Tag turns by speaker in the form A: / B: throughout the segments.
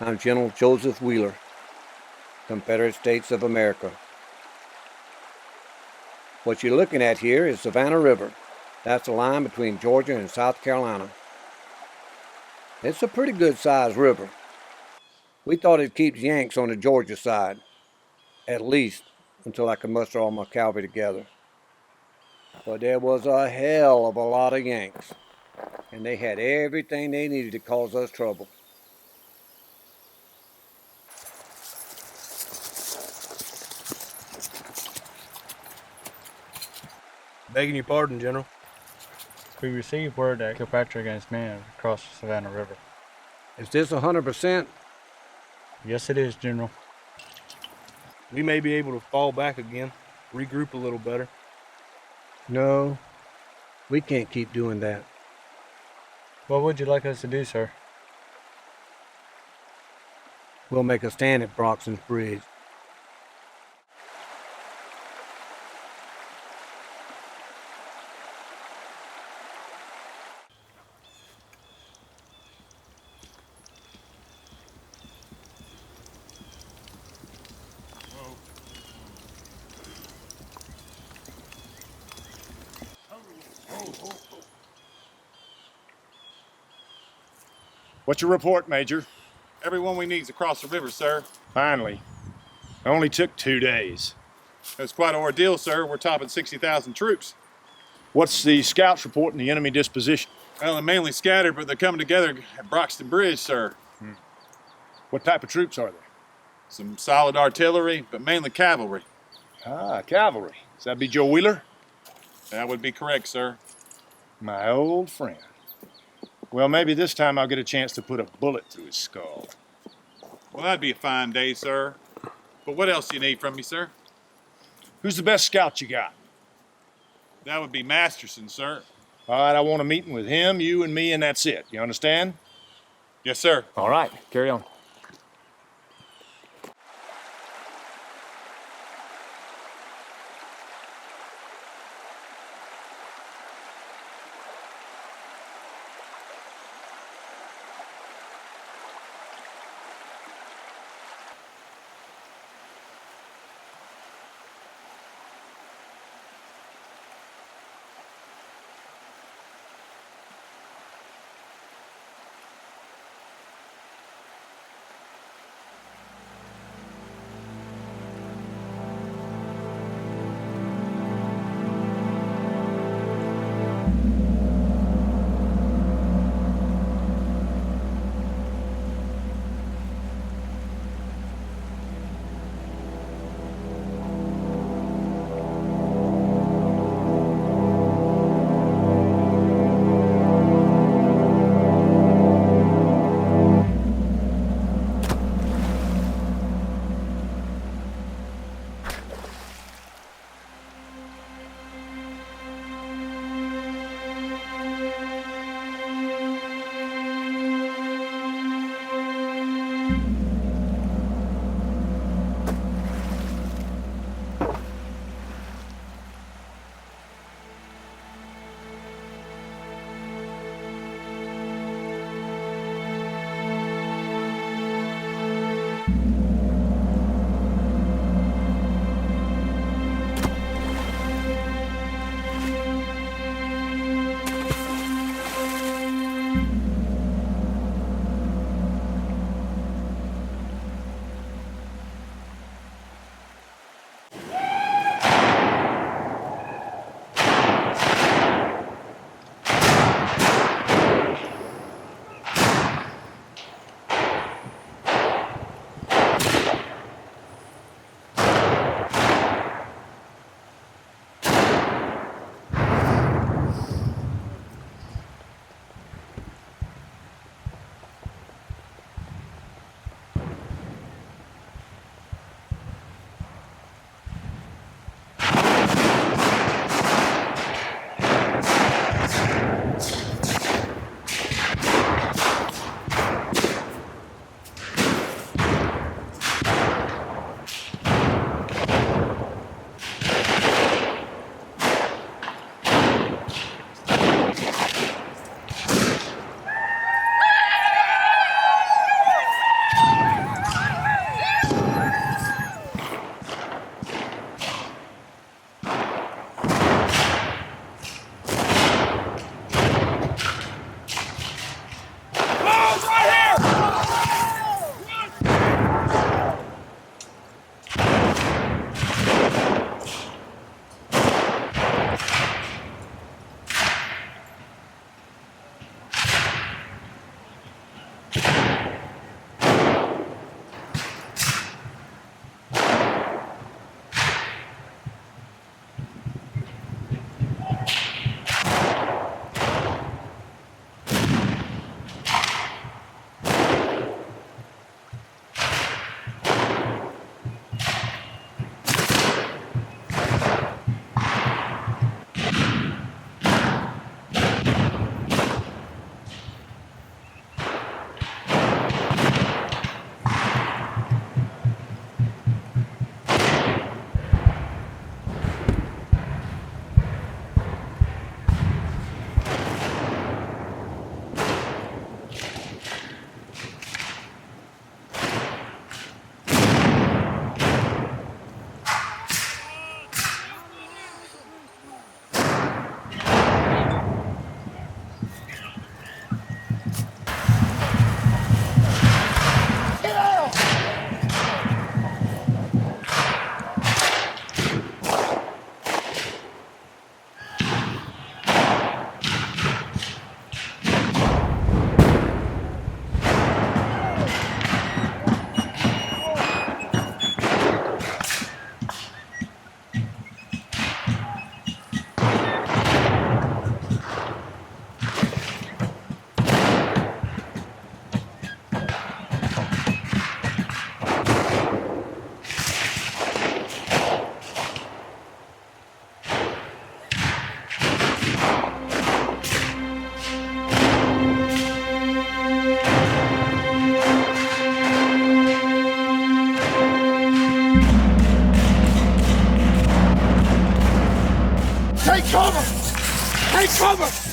A: I'm General Joseph Wheeler, Confederate States of America. What you're looking at here is Savannah River. That's the line between Georgia and South Carolina. It's a pretty good sized river. We thought it keeps Yanks on the Georgia side, at least until I could muster all my cavalry together. But there was a hell of a lot of Yanks, and they had everything they needed to cause us trouble.
B: Begging your pardon, General.
C: We received word that Kilpatrick and his men have crossed the Savannah River.
A: Is this 100%?
C: Yes, it is, General.
B: We may be able to fall back again, regroup a little better.
A: No, we can't keep doing that.
C: What would you like us to do, sir?
A: We'll make a stand at Broxton Bridge.
D: What's your report, Major?
E: Everyone we need is across the river, sir.
D: Finally. It only took 2 days.
E: It's quite an ordeal, sir. We're topping 60,000 troops.
D: What's the scouts report in the enemy disposition?
E: Well, they're mainly scattered, but they're coming together at Broxton Bridge, sir.
D: What type of troops are there?
E: Some solid artillery, but mainly cavalry.
D: Ah, cavalry. Does that be Joe Wheeler?
E: That would be correct, sir.
D: My old friend. Well, maybe this time I'll get a chance to put a bullet through his skull.
E: Well, that'd be a fine day, sir. But what else do you need from me, sir?
D: Who's the best scout you got?
E: That would be Masterson, sir.
D: All right, I want a meeting with him, you, and me, and that's it. You understand?
E: Yes, sir.
F: All right, carry on. Take cover! Take cover!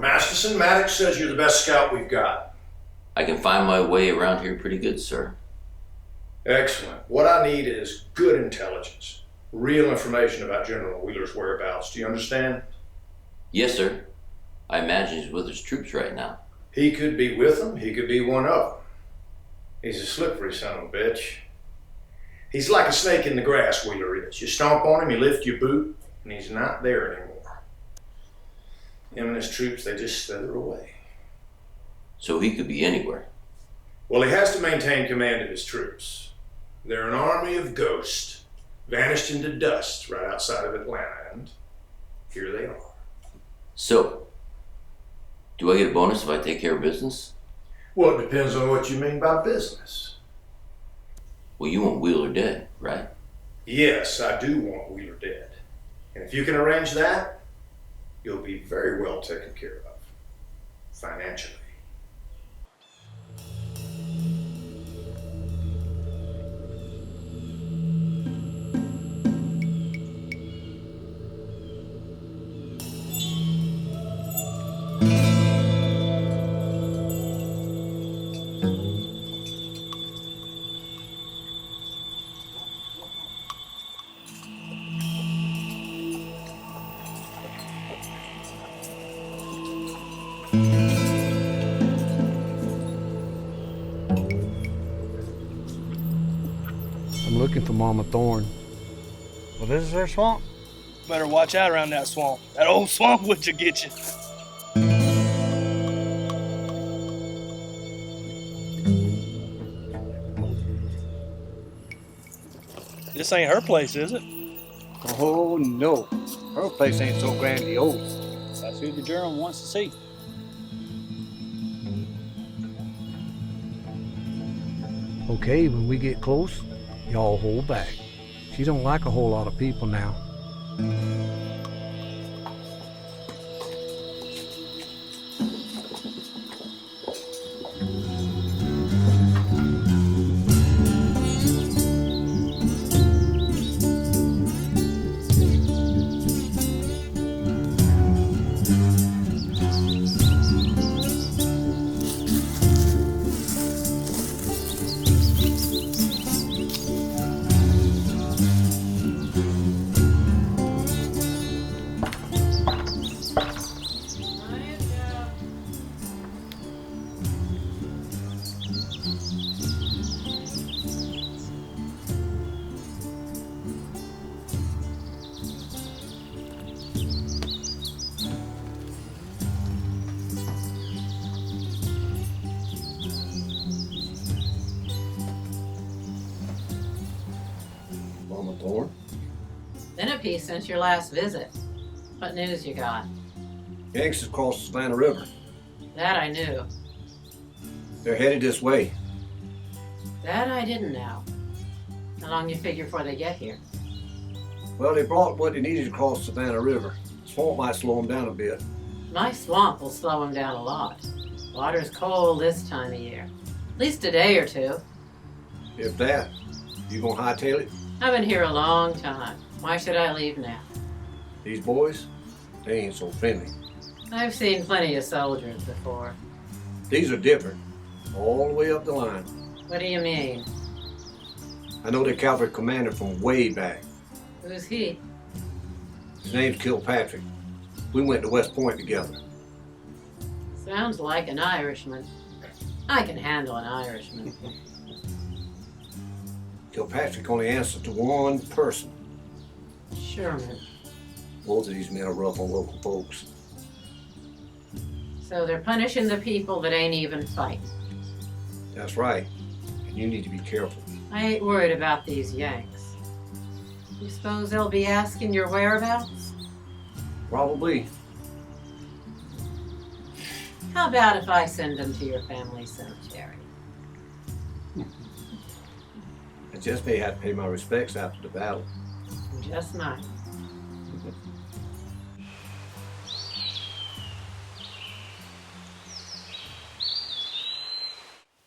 D: Masterson, Maddox says you're the best scout we've got.
G: I can find my way around here pretty good, sir.
D: Excellent. What I need is good intelligence. Real information about General Wheeler's whereabouts. Do you understand?
G: Yes, sir. I imagine he's with his troops right now.
D: He could be with them. He could be one of them. He's a slippery son of a bitch. He's like a snake in the grass, Wheeler is. You stomp on him, you lift your boot, and he's not there anymore. Him and his troops, they just slither away.
G: So he could be anywhere.
D: Well, he has to maintain command of his troops. They're an army of ghosts, vanished into dust right outside of Atlanta, and here they are.
G: So, do I get a bonus if I take care of business?
D: Well, it depends on what you mean by business.
G: Well, you want Wheeler dead, right?
D: Yes, I do want Wheeler dead. And if you can arrange that, you'll be very well taken care of, financially.
A: I'm looking for Mama Thorne.
C: Well, this is their swamp.
B: Better watch out around that swamp. That old swamp would you get you. This ain't her place, is it?
A: Oh, no. Her place ain't so grandiose.
C: That's who the general wants to see.
A: Okay, when we get close, y'all hold back. She don't like a whole lot of people now.
H: Mama Thorne?
I: Been a piece since your last visit. What news you got?
A: Yanks has crossed the Savannah River.
I: That I knew.
A: They're headed this way.
I: That I didn't know. How long you figure before they get here?
A: Well, they brought what they needed to cross the Savannah River. Swamp might slow them down a bit.
I: My swamp will slow them down a lot. Water's cold this time of year. At least a day or two.
A: If that, you gonna hightail it?
I: I've been here a long time. Why should I leave now?
A: These boys, they ain't so friendly.
I: I've seen plenty of soldiers before.
A: These are different, all the way up the line.
I: What do you mean?
A: I know their cavalry commander from way back.
I: Who's he?
A: His name's Kilpatrick. We went to West Point together.
I: Sounds like an Irishman. I can handle an Irishman.
A: Kilpatrick only answers to one person.
I: Sherman.
A: Both of these men are rough on local folks.
I: So they're punishing the people that ain't even fighting.
A: That's right. And you need to be careful.
I: I ain't worried about these Yanks. You suppose they'll be asking your whereabouts?
A: Probably.
I: How about if I send them to your family cemetery?
A: I just may have to pay my respects after the battle.
I: Just mine.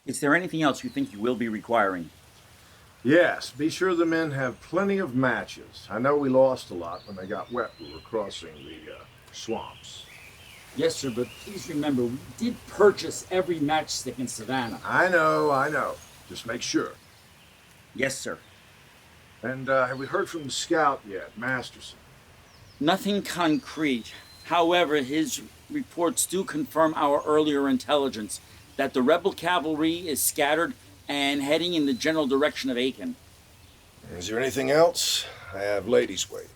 J: Is there anything else you think you will be requiring?
D: Yes, be sure the men have plenty of matches. I know we lost a lot when they got wet. We were crossing the swamps.
J: Yes, sir, but please remember, we did purchase every matchstick in Savannah.
H: I know. Just make sure.
J: Yes, sir.
H: And have we heard from the scout yet, Masterson?
J: Nothing concrete. However, his reports do confirm our earlier intelligence that the rebel cavalry is scattered and heading in the general direction of Aiken.
H: Is there anything else? I have ladies waiting.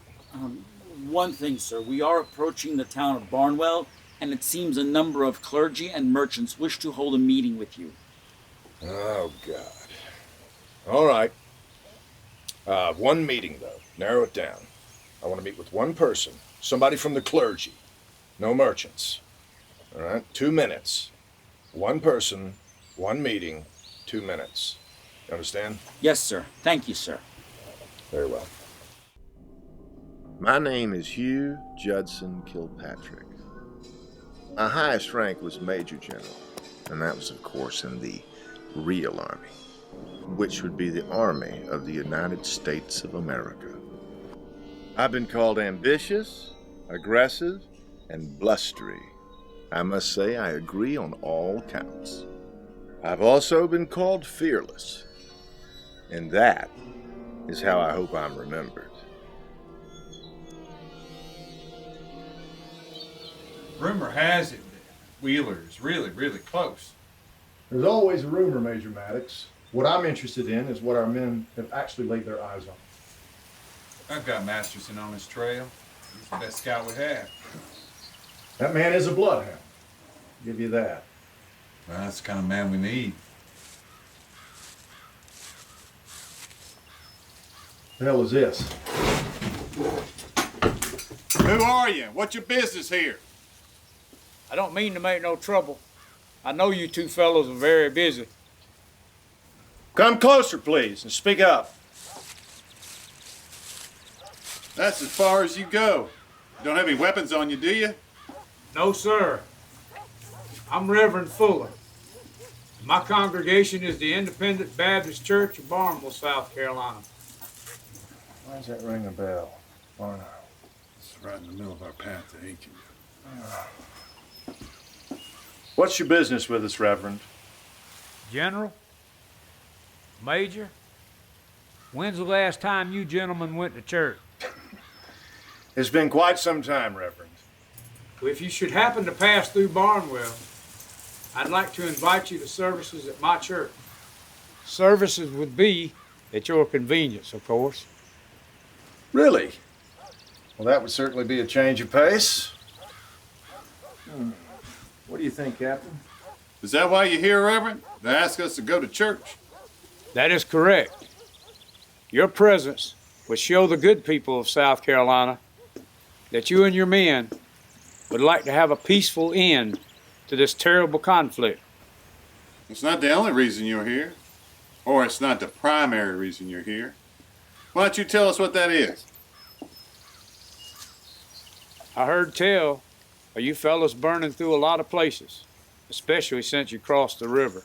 J: One thing, sir. We are approaching the town of Barnwell, and it seems a number of clergy and merchants wish to hold a meeting with you.
H: Oh, God. All right. One meeting, though. Narrow it down. I want to meet with one person. Somebody from the clergy. No merchants. All right? 2 minutes. One person, one meeting, 2 minutes. You understand?
J: Yes, sir. Thank you, sir.
H: Very well.
K: My name is Hugh Judson Kilpatrick. My highest rank was Major General, and that was, of course, in the real Army, which would be the Army of the United States of America. I've been called ambitious, aggressive, and blustery. I must say I agree on all counts. I've also been called fearless, and that is how I hope I'm remembered.
E: Rumor has it that Wheeler is really, really close.
D: There's always a rumor, Major Maddox. What I'm interested in is what our men have actually laid their eyes on.
E: I've got Masterson on his trail. He's the best scout we have.
D: That man is a bloodhound. I'll give you that.
E: Well, that's the kind of man we need.
D: The hell is this?
E: Who are you? What's your business here?
F: I don't mean to make no trouble. I know you two fellows are very busy.
D: Come closer, please, and speak up.
E: That's as far as you go. You don't have any weapons on you, do you?
F: No, sir. I'm Reverend Fuller. My congregation is the Independent Baptist Church of Barnwell, South Carolina.
D: Why does that ring a bell? Barnwell.
E: It's right in the middle of our path to Aiken.
D: What's your business with us, Reverend?
F: General? Major? When's the last time you gentlemen went to church?
D: It's been quite some time, Reverend.
F: If you should happen to pass through Barnwell, I'd like to invite you to services at my church. Services would be at your convenience, of course.
D: Really? Well, that would certainly be a change of pace. What do you think, Captain?
E: Is that why you're here, Reverend? To ask us to go to church?
F: That is correct. Your presence would show the good people of South Carolina that you and your men would like to have a peaceful end to this terrible conflict.
E: It's not the only reason you're here. Or it's not the primary reason you're here. Why don't you tell us what that is?
F: I heard tell of you fellows burning through a lot of places, especially since you crossed the river.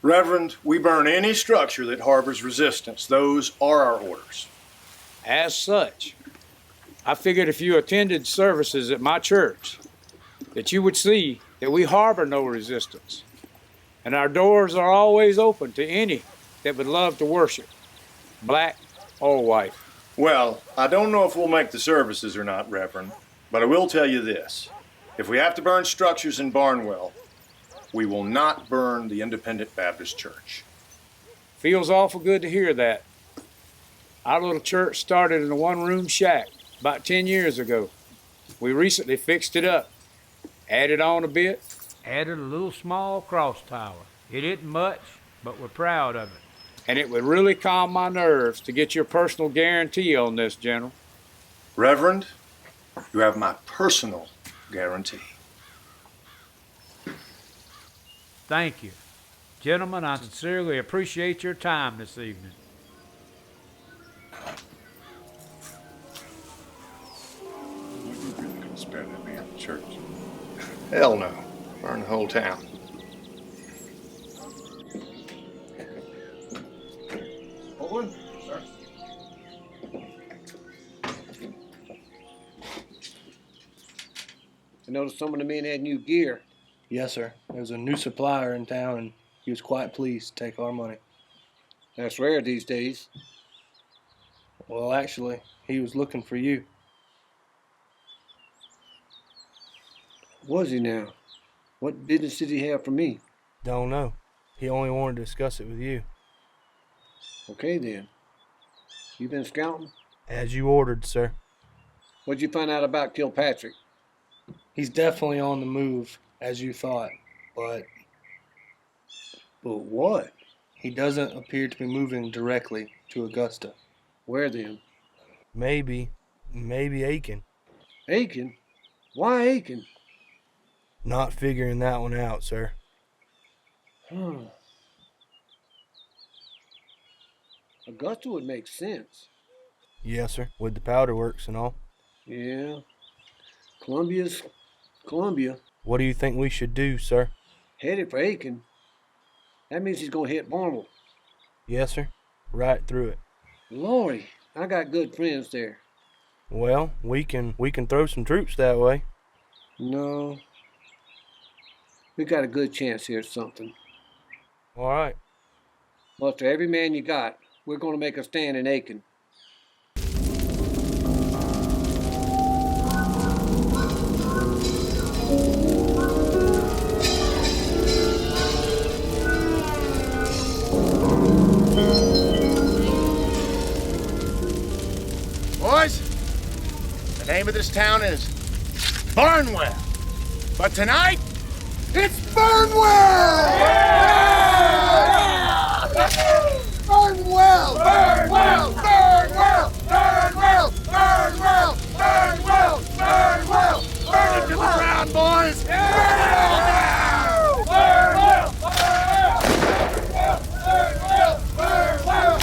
D: Reverend, we burn any structure that harbors resistance. Those are our orders.
F: As such, I figured if you attended services at my church, that you would see that we harbor no resistance, and our doors are always open to any that would love to worship, black or white.
D: Well, I don't know if we'll make the services or not, Reverend, but I will tell you this. If we have to burn structures in Barnwell, we will not burn the Independent Baptist Church.
F: Feels awful good to hear that. Our little church started in a one-room shack about 10 years ago. We recently fixed it up, added on a bit, added a little small cross tower. It isn't much, but we're proud of it. And it would really calm my nerves to get your personal guarantee on this, General.
D: Reverend, you have my personal guarantee.
F: Thank you. Gentlemen, I sincerely appreciate your time this evening.
E: You're really gonna spare that man in church?
D: Hell no. Burn the whole town. Owen, sir.
A: And noticed some of the men had new gear.
L: Yes, sir. There was a new supplier in town, and he was quite pleased to take our money.
A: That's rare these days.
L: Well, actually, he was looking for you.
A: Was he now? What business did he have for me?
B: Don't know. He only wanted to discuss it with you.
A: Okay then. You been scouting?
B: As you ordered, sir.
A: What'd you find out about Kilpatrick?
L: He's definitely on the move, as you thought, but
A: what?
L: He doesn't appear to be moving directly to Augusta.
A: Where then?
B: Maybe Aiken.
A: Aiken? Why Aiken?
B: Not figuring that one out, sir.
A: Augusta would make sense.
B: Yes, sir. With the powder works and all.
A: Yeah. Columbia's Columbia.
B: What do you think we should do, sir?
A: Headed for Aiken. That means he's gonna hit Barnwell.
B: Yes, sir. Right through it.
A: Lordy, I got good friends there.
B: Well, we can throw some troops that way.
A: No. We got a good chance here at something.
B: All right.
A: Muster every man you got. We're gonna make a stand in Aiken.
K: Boys, the name of this town is Barnwell. But tonight, it's Barnwell! Yeah! Barnwell! Barnwell! Barnwell! Barnwell! Barnwell! Barnwell! Barnwell! Burn it to the ground, boys! Burn it all down! Barnwell! Barnwell!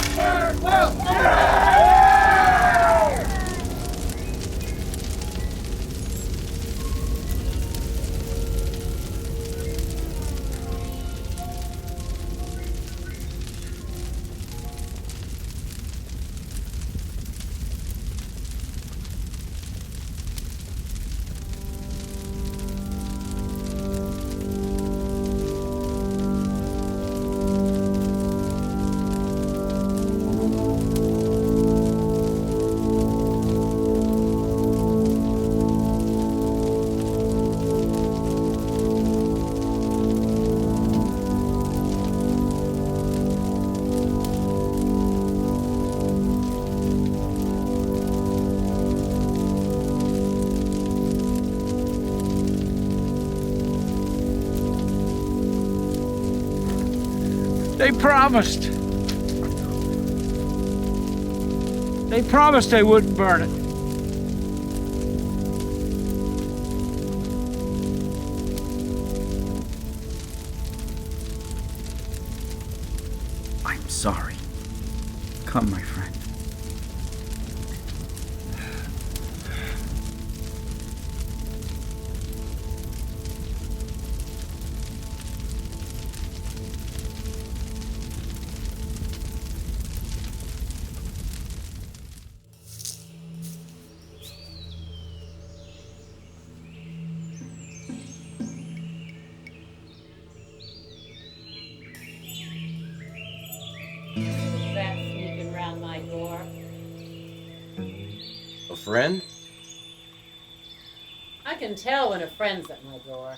K: Barnwell! Barnwell! Barnwell! Barnwell!
F: They promised. They promised they wouldn't burn it.
M: I'm sorry. Come, my friend.
I: Who's that sneaking round my door?
G: A friend?
I: I can tell when a friend's at my door.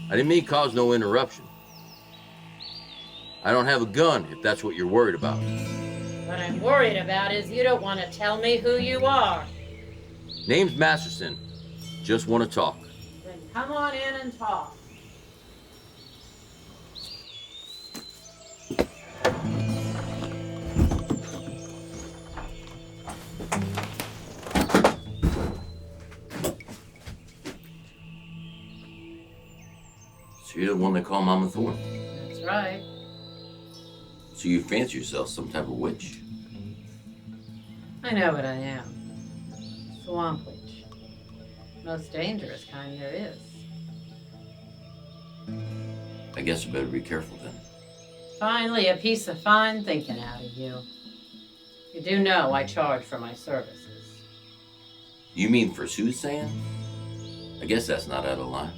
G: I didn't mean cause no interruption. I don't have a gun, if that's what you're worried about.
I: What I'm worried about is you don't want to tell me who you are.
G: Name's Masterson. Just want to talk.
I: Then come on in and talk.
G: So you're the one they call Mama Thorne?
I: That's right.
G: So you fancy yourself some type of witch?
I: I know what I am. Swamp witch. Most dangerous kind there is.
G: I guess you better be careful then.
I: Finally, a piece of fine thinking out of you. You do know I charge for my services.
G: You mean for soothsaying? I guess that's not out of line.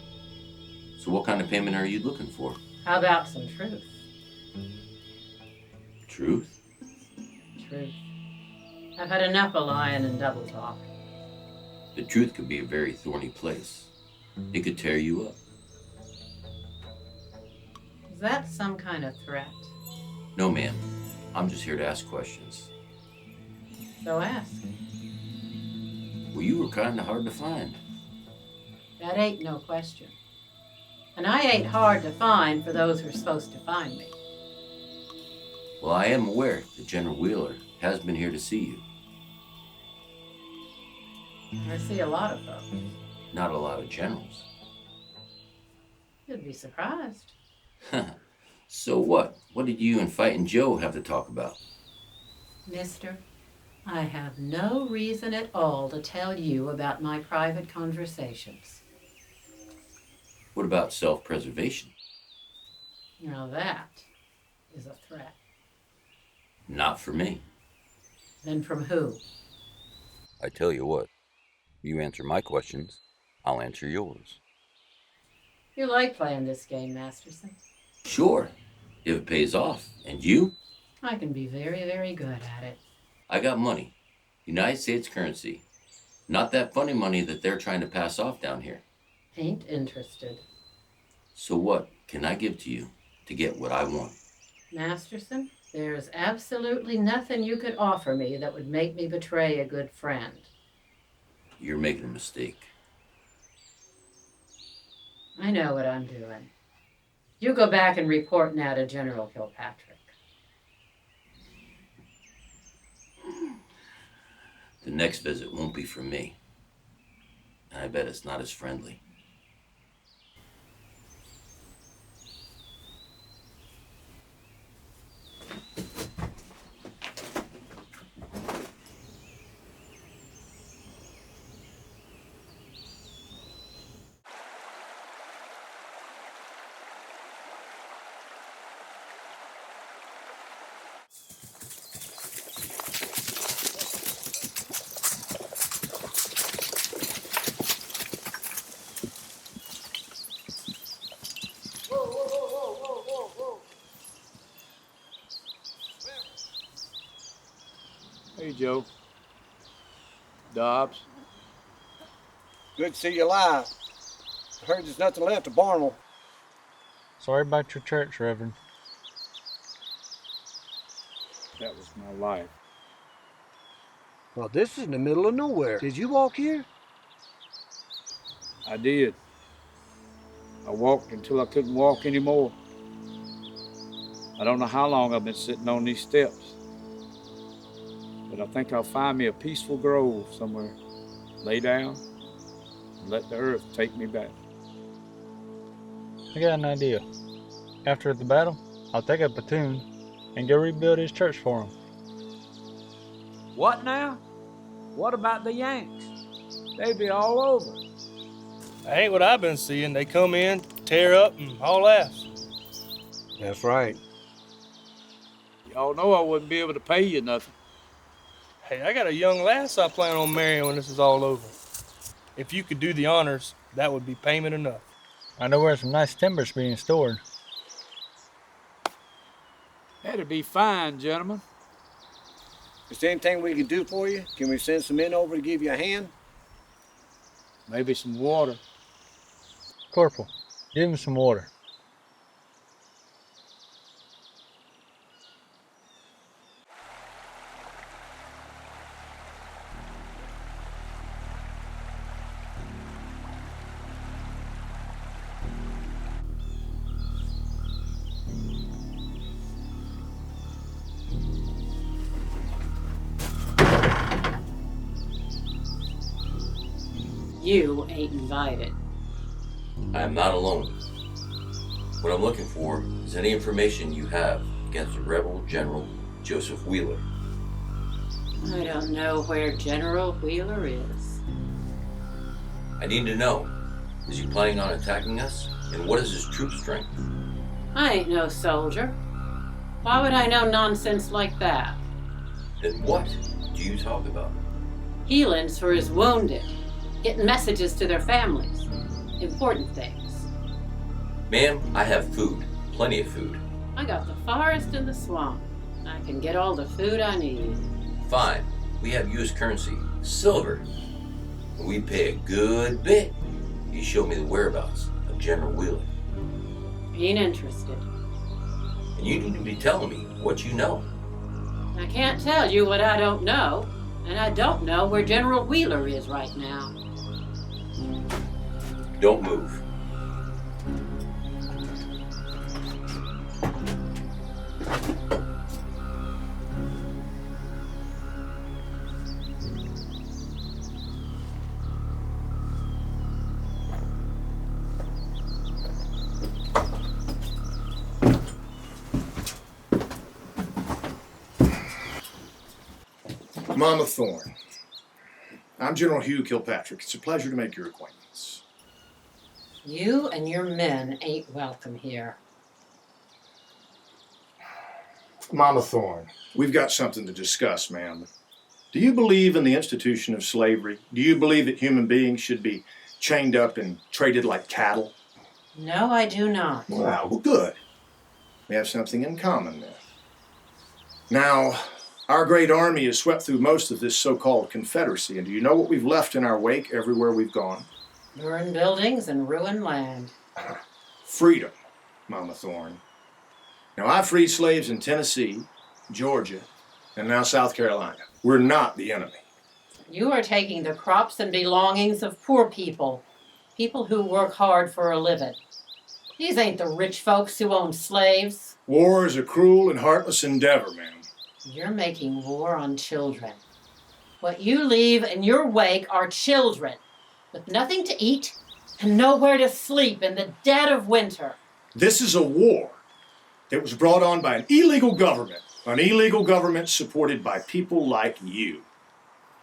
G: So what kind of payment are you looking for?
I: How about some truth?
G: Truth?
I: Truth. I've had enough of lying and double talk.
G: The truth could be a very thorny place. It could tear you up.
I: Is that some kind of threat?
G: No, ma'am. I'm just here to ask questions.
I: So ask.
G: Well, you were kind of hard to find.
I: That ain't no question. And I ain't hard to find for those who are supposed to find me.
G: Well, I am aware that General Wheeler has been here to see you.
I: I see a lot of folks.
G: Not a lot of generals.
I: You'd be surprised.
G: So what? What did you and Fightin' Joe have to talk about?
I: Mister, I have no reason at all to tell you about my private conversations.
G: What about self-preservation?
I: Now that is a threat.
G: Not for me.
I: Then from who?
G: I tell you what, you answer my questions, I'll answer yours.
I: You like playing this game, Masterson?
G: Sure, if it pays off. And you?
I: I can be very, very good at it.
G: I got money. United States currency. Not that funny money that they're trying to pass off down here.
I: Ain't interested.
G: So what can I give to you to get what I want?
I: Masterson, there's absolutely nothing you could offer me that would make me betray a good friend.
G: You're making a mistake.
I: I know what I'm doing. You go back and report now to General Kilpatrick.
G: The next visit won't be from me. And I bet it's not as friendly.
F: Hey, Joe. Dobbs.
A: Good to see you alive. I heard there's nothing left of Barnwell.
C: Sorry about your church, Reverend.
F: That was my life.
A: Well, this is in the middle of nowhere. Did you walk here?
F: I did. I walked until I couldn't walk anymore. I don't know how long I've been sitting on these steps, but I think I'll find me a peaceful grove somewhere, lay down, and let the earth take me back.
C: I got an idea. After the battle, I'll take a platoon and go rebuild his church for him.
N: What now? What about the Yanks? They be all over.
B: That ain't what I've been seeing. They come in, tear up, and haul ass.
A: That's right.
F: Y'all know I wouldn't be able to pay you nothing.
B: Hey, I got a young lass I plan on marrying when this is all over. If you could do the honors, that would be payment enough.
C: I know where some nice timber's being stored.
F: That'd be fine, gentlemen.
A: Is there anything we can do for you? Can we send some men over to give you a hand?
F: Maybe some water.
C: Corporal, give him some water.
I: You ain't invited.
G: I am not alone. What I'm looking for is any information you have against the rebel General Joseph Wheeler.
I: I don't know where General Wheeler is.
G: I need to know, is he planning on attacking us? And what is his troop strength?
I: I ain't no soldier. Why would I know nonsense like that?
G: Then what do you talk about?
I: Healings for his wounded. getting messages to their families. Important things.
G: Ma'am, I have food. Plenty of food.
I: I got the forest and the swamp. I can get all the food I need.
G: Fine. We have U.S. currency. Silver. And we pay a good bit. You show me the whereabouts of General Wheeler.
I: Ain't interested.
G: And you need to be telling me what you know.
I: I can't tell you what I don't know, and I don't know where General Wheeler is right now.
G: Don't move.
D: Mama Thorne. I'm General Hugh Kilpatrick. It's a pleasure to make your acquaintance.
I: You and your men ain't welcome here.
D: Mama Thorne, we've got something to discuss, ma'am. Do you believe in the institution of slavery? Do you believe that human beings should be chained up and traded like cattle?
I: No, I do not.
D: Well, good. We have something in common then. Now, our great army has swept through most of this so-called Confederacy, and do you know what we've left in our wake everywhere we've gone?
I: Burned buildings and ruined land.
D: Freedom, Mama Thorne. Now, I freed slaves in Tennessee, Georgia, and now South Carolina. We're not the enemy.
I: You are taking the crops and belongings of poor people. People who work hard for a living. These ain't the rich folks who own slaves.
D: War is a cruel and heartless endeavor, ma'am.
I: You're making war on children. What you leave in your wake are children with nothing to eat and nowhere to sleep in the dead of winter.
D: This is a war that was brought on by an illegal government supported by people like you.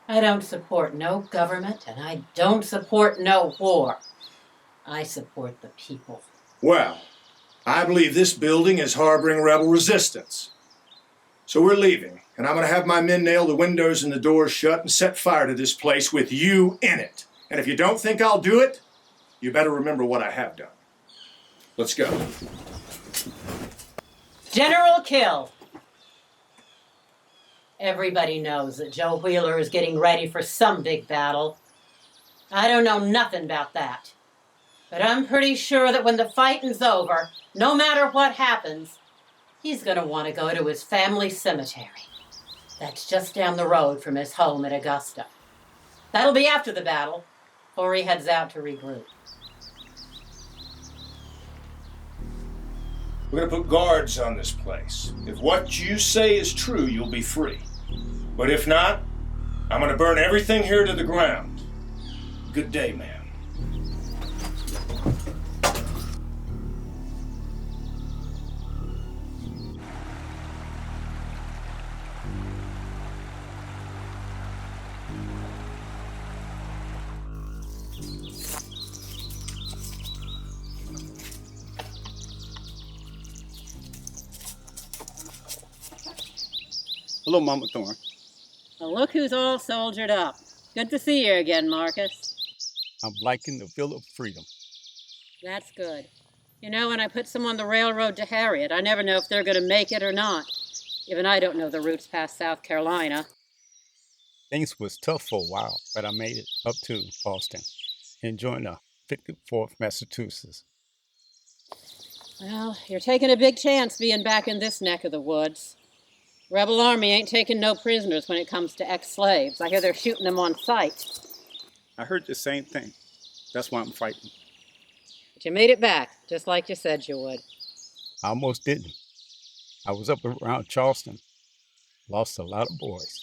I: I don't support no government, and I don't support no war. I support the people.
D: Well, I believe this building is harboring rebel resistance. So we're leaving, and I'm going to have my men nail the windows and the doors shut and set fire to this place with you in it. And if you don't think I'll do it, you better remember what I have done. Let's go.
I: General Kill. Everybody knows that Joe Wheeler is getting ready for some big battle. I don't know nothing about that. But I'm pretty sure that when the fighting's over, no matter what happens, he's going to want to go to his family cemetery. That's just down the road from his home at Augusta. That'll be after the battle, before he heads out to regroup.
D: We're going to put guards on this place. If what you say is true, you'll be free. But if not, I'm going to burn everything here to the ground. Good day, ma'am.
M: Hello, Mama Thorne.
I: Well, look who's all soldiered up. Good to see you again, Marcus.
M: I'm liking the feel of freedom.
I: That's good. You know, when I put some on the railroad to Harriet, I never know if they're going to make it or not. Even I don't know the routes past South Carolina.
M: Things was tough for a while, but I made it up to Boston and joined the 54th Massachusetts.
I: Well, you're taking a big chance being back in this neck of the woods. Rebel Army ain't taking no prisoners when it comes to ex-slaves. I hear they're shooting them on sight.
M: I heard the same thing. That's why I'm fighting.
I: But you made it back, just like you said you would.
M: I almost didn't. I was up around Charleston. Lost a lot of boys.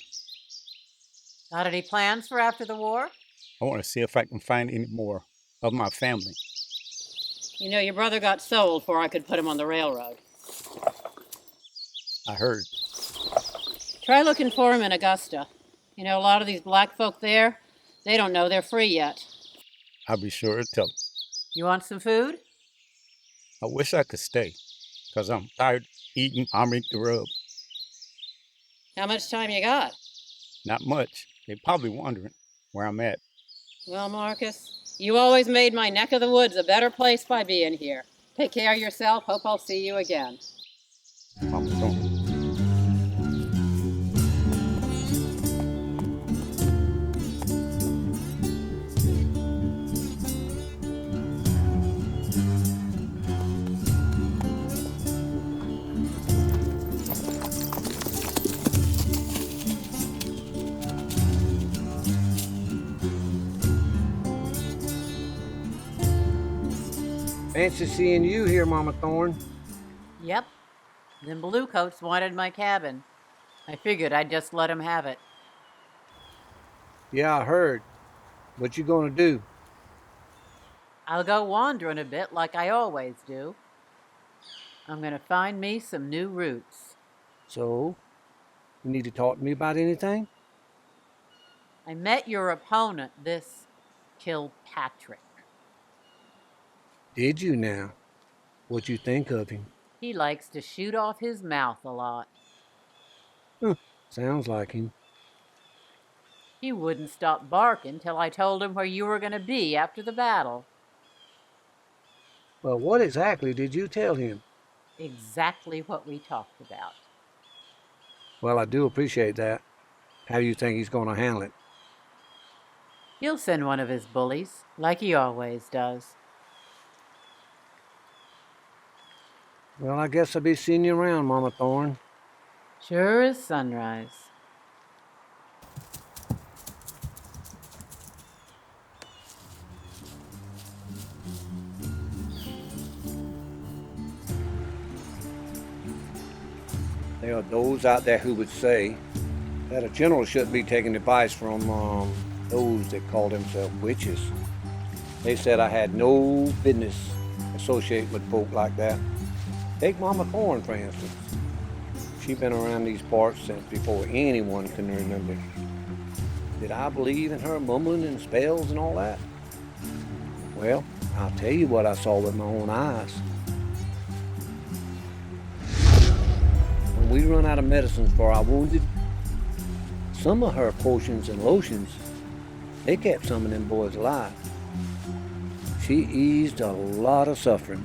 I: Got any plans for after the war?
M: I want to see if I can find any more of my family.
I: You know, your brother got sold before I could put him on the railroad.
M: I heard.
I: Try looking for him in Augusta. You know, a lot of these black folk there, they don't know they're free yet.
M: I'll be sure to tell them.
I: You want some food?
M: I wish I could stay, because I'm tired of eating army grub.
I: How much time you got?
M: Not much. They're probably wondering where I'm at.
I: Well, Marcus, you always made my neck of the woods a better place by being here. Take care of yourself. Hope I'll see you again.
M: Mama Thorne.
A: Fancy seeing you here, Mama Thorne.
I: Yep. Them bluecoats wanted my cabin. I figured I'd just let 'em have it.
A: Yeah, I heard. What you gonna do?
I: I'll go wandering a bit like I always do. I'm gonna find me some new roots.
A: So, you need to talk to me about anything?
I: I met your opponent, this Kilpatrick.
A: Did you now? What you think of him?
I: He likes to shoot off his mouth a lot.
A: Sounds like him.
I: He wouldn't stop barking till I told him where you were gonna be after the battle.
A: Well, what exactly did you tell him?
I: Exactly what we talked about.
A: Well, I do appreciate that. How do you think he's gonna handle it?
I: He'll send one of his bullies, like he always does.
A: Well, I guess I'll be seeing you around, Mama Thorne.
I: Sure as sunrise.
A: There are those out there who would say that a general shouldn't be taking advice from those that call themselves witches. They said I had no business associating with folk like that. Take Mama Thorne, for instance. She's been around these parts since before anyone can remember. Did I believe in her mumbling and spells and all that? Well, I'll tell you what I saw with my own eyes. When we run out of medicines for our wounded, some of her potions and lotions, they kept some of them boys alive. She eased a lot of suffering.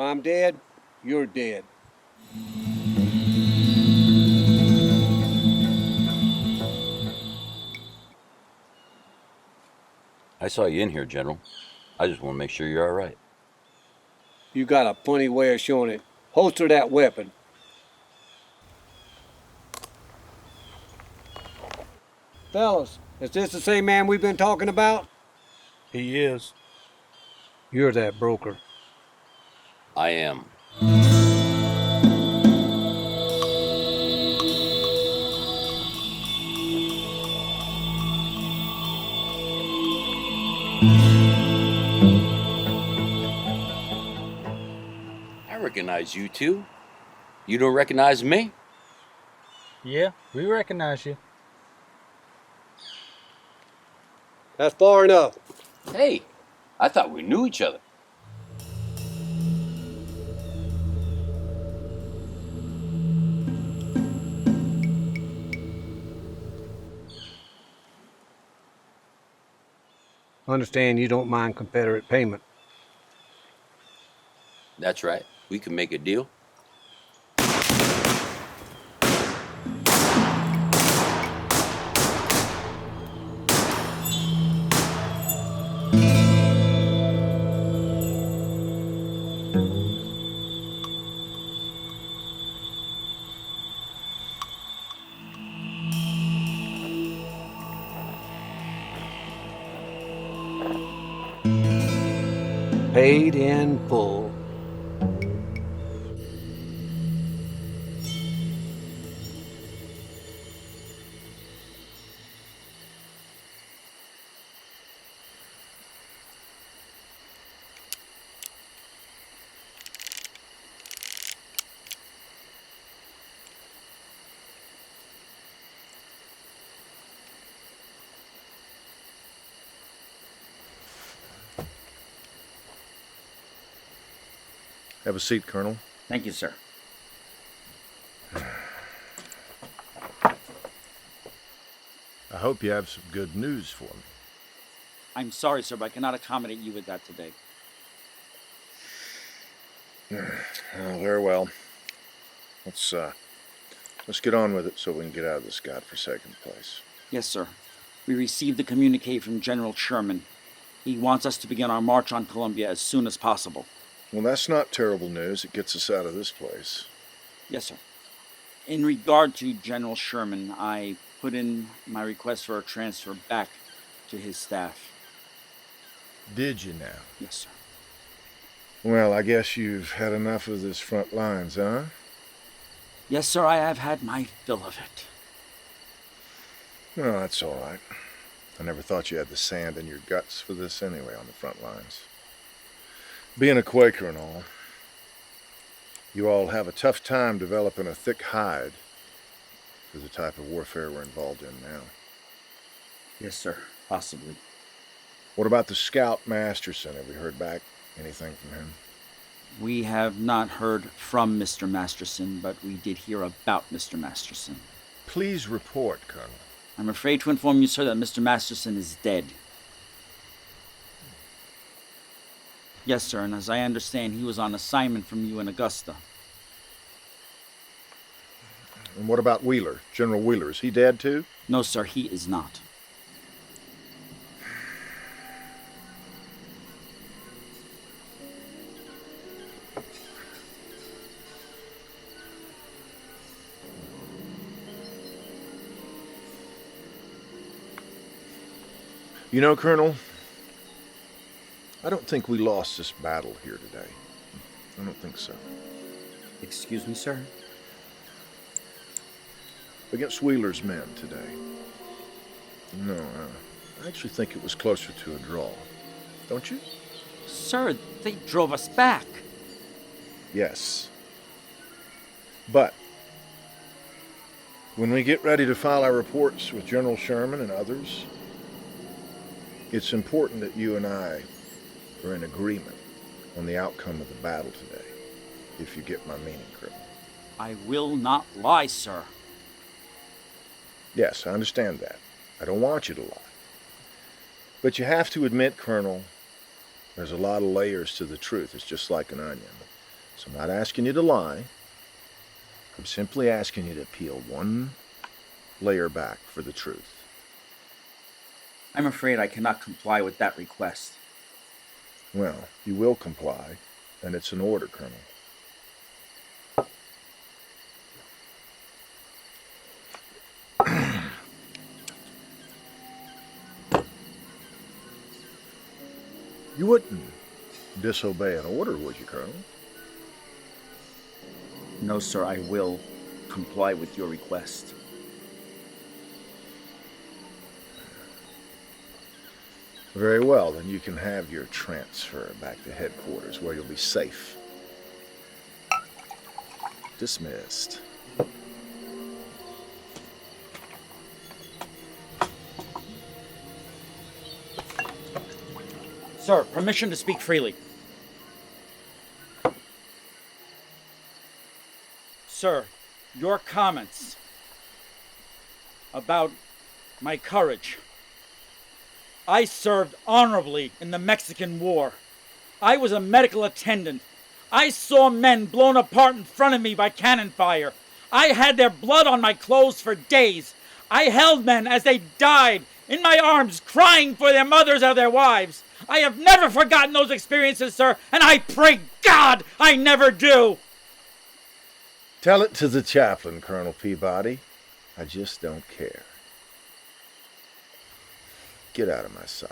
A: I'm dead, you're dead.
G: I saw you in here, General. I just want to make sure you're all right.
A: You got a funny way of showing it. Holster that weapon. Fellas, is this the same man we've been talking about?
B: He is.
A: You're that broker.
G: I am. I recognize you two. You don't recognize me?
C: Yeah, we recognize you.
A: That's far enough.
G: Hey, I thought we knew each other.
A: Understand you don't mind Confederate payment.
G: That's right. We can make a deal.
A: Paid in full.
K: Have a seat, Colonel.
J: Thank you, sir.
K: I hope you have some good news for me.
J: I'm sorry, sir, but I cannot accommodate you with that today.
K: Oh, very well. Let's get on with it so we can get out of this godforsaken place.
J: Yes, sir. We received the communique from General Sherman. He wants us to begin our march on Columbia as soon as possible.
K: Well, that's not terrible news. It gets us out of this place.
J: Yes, sir. In regard to General Sherman, I put in my request for a transfer back to his staff.
K: Did you now?
J: Yes, sir.
K: Well, I guess you've had enough of this front lines, huh?
J: Yes, sir, I have had my fill of it.
K: No, that's all right. I never thought you had the sand in your guts for this anyway on the front lines. Being a Quaker and all, you all have a tough time developing a thick hide for the type of warfare we're involved in now.
J: Yes, sir, possibly.
K: What about the scout Masterson? Have we heard back anything from him?
J: We have not heard from Mr. Masterson, but we did hear about Mr. Masterson.
K: Please report, Colonel.
J: I'm afraid to inform you, sir, that Mr. Masterson is dead. Yes, sir, and as I understand, he was on assignment from you in Augusta.
K: And what about Wheeler? General Wheeler, is he dead too?
J: No, sir, he is not.
K: You know, Colonel, I don't think we lost this battle here today. I don't think so.
J: Excuse me, sir?
K: Against Wheeler's men today. No, I actually think it was closer to a draw. Don't you?
J: Sir, they drove us back.
K: Yes. But when we get ready to file our reports with General Sherman and others, it's important that you and I are in agreement on the outcome of the battle today, if you get my meaning, Colonel.
J: I will not lie, sir.
K: Yes, I understand that. I don't want you to lie. But you have to admit, Colonel, there's a lot of layers to the truth. It's just like an onion. So I'm not asking you to lie. I'm simply asking you to peel one layer back for the truth.
J: I'm afraid I cannot comply with that request.
K: Well, you will comply, and it's an order, Colonel. You wouldn't disobey an order, would you, Colonel?
J: No, sir, I will comply with your request.
K: Very well, then you can have your transfer back to headquarters where you'll be safe. Dismissed.
J: Sir, permission to speak freely. Sir, your comments about my courage. I served honorably in the Mexican War. I was a medical attendant. I saw men blown apart in front of me by cannon fire. I had their blood on my clothes for days. I held men as they died in my arms, crying for their mothers or their wives. I have never forgotten those experiences, sir, and I pray God I never do.
K: Tell it to the chaplain, Colonel Peabody. I just don't care. Get out of my sight.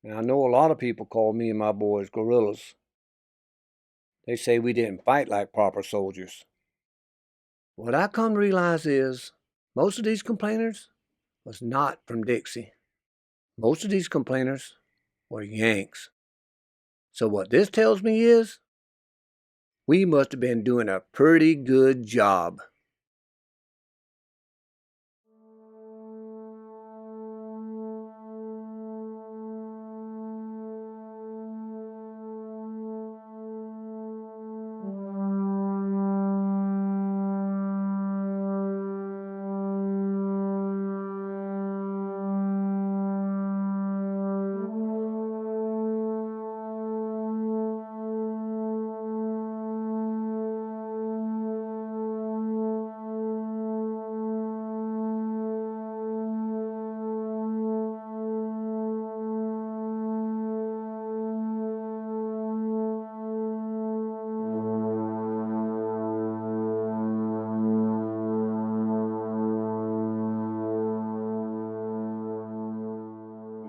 A: Now, I know a lot of people call me and my boys guerrillas. They say we didn't fight like proper soldiers. What I come to realize is most of these complainers was not from Dixie. Most of these complainers were Yanks. So what this tells me is we must have been doing a pretty good job.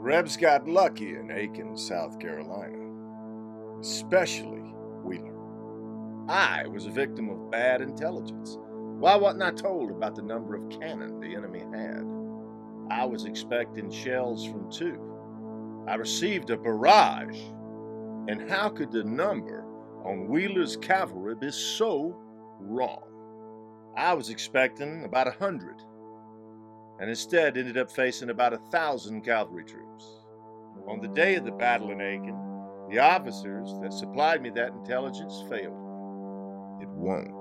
K: Rebs got lucky in Aiken, South Carolina, especially Wheeler. I was a victim of bad intelligence. Why wasn't I told about the number of cannon the enemy had? I was expecting shells from 2. I received a barrage. And how could the number on Wheeler's cavalry be so wrong? I was expecting about 100. And instead ended up facing about 1,000 cavalry troops. On the day of the battle in Aiken, the officers that supplied me that intelligence failed me. It won't